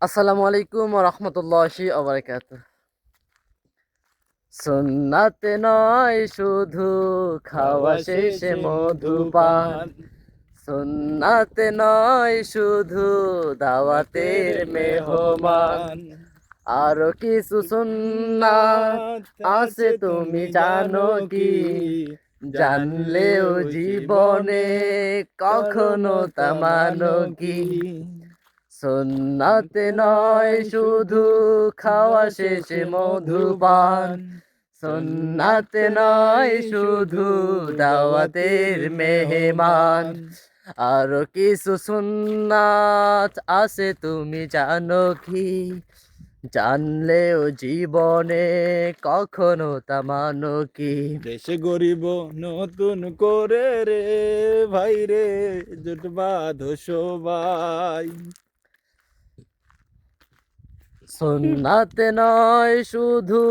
আসসালামু আলাইকুম ওয়া রাহমাতুল্লাহি ওয়া বারাকাতুহু। সুন্নাতে নয় শুধু খাওয়া খাওয়া শেষে শেষে মধুপান, মধুপান, সুন্নাতে নয় শুধু দাওয়াতের তের মেহমান। মেহমান। আরো কিছু সুন্নাত সুন্নাত আছে আছে তুমি তুমি জানো জানো কি? কি? জানলেও জানলেও জীবনে জীবনে কখনো করোনা তা তা মানো মানো কি? কি? সুন্নাতে নয় নয় শুধু শুধু খাওয়া শেষে শেষে মধুপান, মধুপান, সুন্নাতে সুন্নাতে নয় নয় শুধু শুধু দাওয়াতের দাওয়াতের মেহমান। মেহমান। আরো কিছু সুন্নাত আছে তুমি জানো কি? জানলেও জীবনে কখনো তা মানো কি? দেশে গরিব নতুন করে রে ভাই রে, জোট বাঁধো সবাই। সুন্নাতে নয় শুধু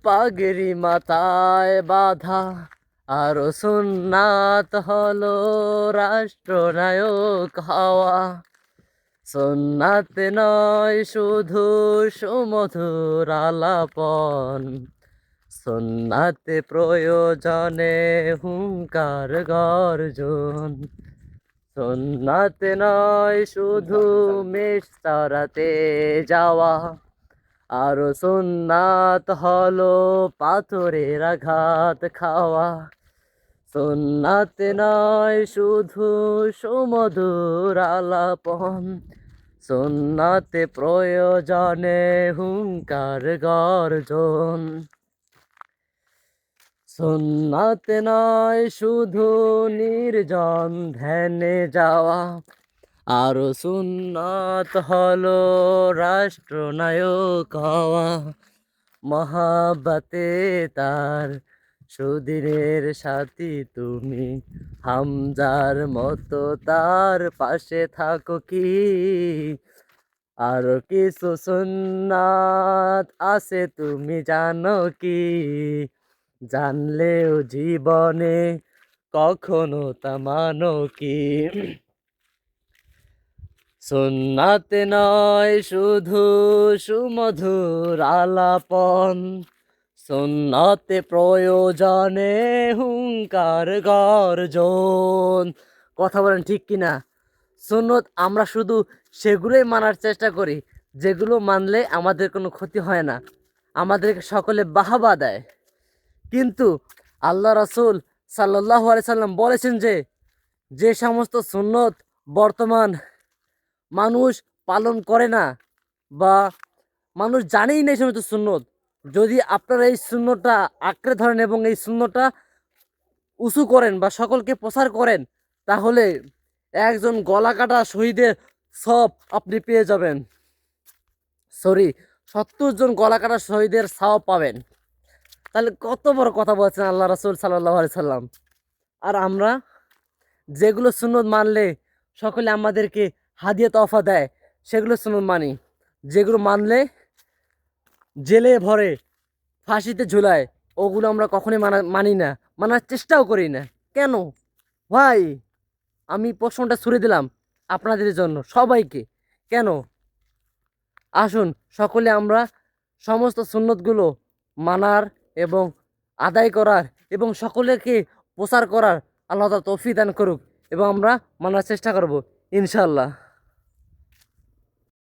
পাগড়ি মাথায় বাঁধা, আরো সুন্নাত হলো রাষ্ট্রনায়ক হওয়া। সুন্নাতে নয় শুধু সুমধুর আলাপন, সুন্নাতে প্রয়োজনে হুঙ্কার গর্জন। সুন্নাতে নয় শুধু মেষ চরাতে যাওয়া, আরো সুন্নাত হলো পাথরের আঘাত খাওয়া। সুন্নাতে নয় শুধু সুমধুর আলাপন, সুন্নাতে প্রয়োজনে হুঙ্কার গর্জন। সুন্নাতে নয় শুধু নির্জন ধ্যানে যাওয়া, আরো সুন্নাত হলো রাষ্ট্রনায়ক হওয়া। মহাব্বতে তার সুদিনের সাথী তুমি, হামজার মতো তার পাশে থাকো কি? আরো কিছু সুন্নাত আছে তুমি জানো কি? জানলেও জীবনে কখনো তা মানো কি? সুন্নাতে নয় শুধু সুমধুর আলাপন, সুন্নাতে প্রয়োজনে হুঙ্কার গর্জন। কথা বলেন ঠিক কিনা? সুন্নত আমরা শুধু সেগুলোই মানার চেষ্টা করি যেগুলো মানলে আমাদের কোনো ক্ষতি হয় না, আমাদেরকে সকলে বাহবা দেয়। কিন্তু আল্লাহ রাসূল সাল্লাল্লাহু আলাইহি সাল্লাম বলেছেন যে যে সমস্ত সুন্নত বর্তমান মানুষ পালন করে না বা মানুষ জানেই না এই সমস্ত সুন্নত, যদি আপনারা এই সুন্নতটা আঁকড়ে ধরেন এবং এই সুন্নতটা উঁচু করেন বা সকলকে প্রচার করেন, তাহলে একজন গলা কাটা শহীদের সব আপনি পেয়ে যাবেন। সরি, ৭০ জন গলা কাটা শহীদের সওয়াব পাবেন। তাহলে কত বড় কথা বলছেন আল্লাহ রাসূল সাল্লাল্লাহু আলাইহি সাল্লাম। আর আমরা যেগুলো সুন্নত মানলে সকলে আমাদেরকে হাদিয়া তহফা দেয়, সেগুলো সুন্নত মানি। যেগুলো মানলে জেলে ভরে, ফাঁসিতে ঝুলায়, ওগুলো আমরা কখনোই মানি না, মানার চেষ্টাও করি না। কেন ভাই? আমি প্রশ্নটা ছুড়ে দিলাম আপনাদের জন্য সবাইকে। কেন? আসুন সকলে আমরা সমস্ত সুন্নতগুলো মানার এবং আদায় করার এবং সকলকে প্রচার করার আল্লাহ তাআলা তৌফিক দান করুক, এবং আমরা মানার চেষ্টা করব ইনশাআল্লাহ।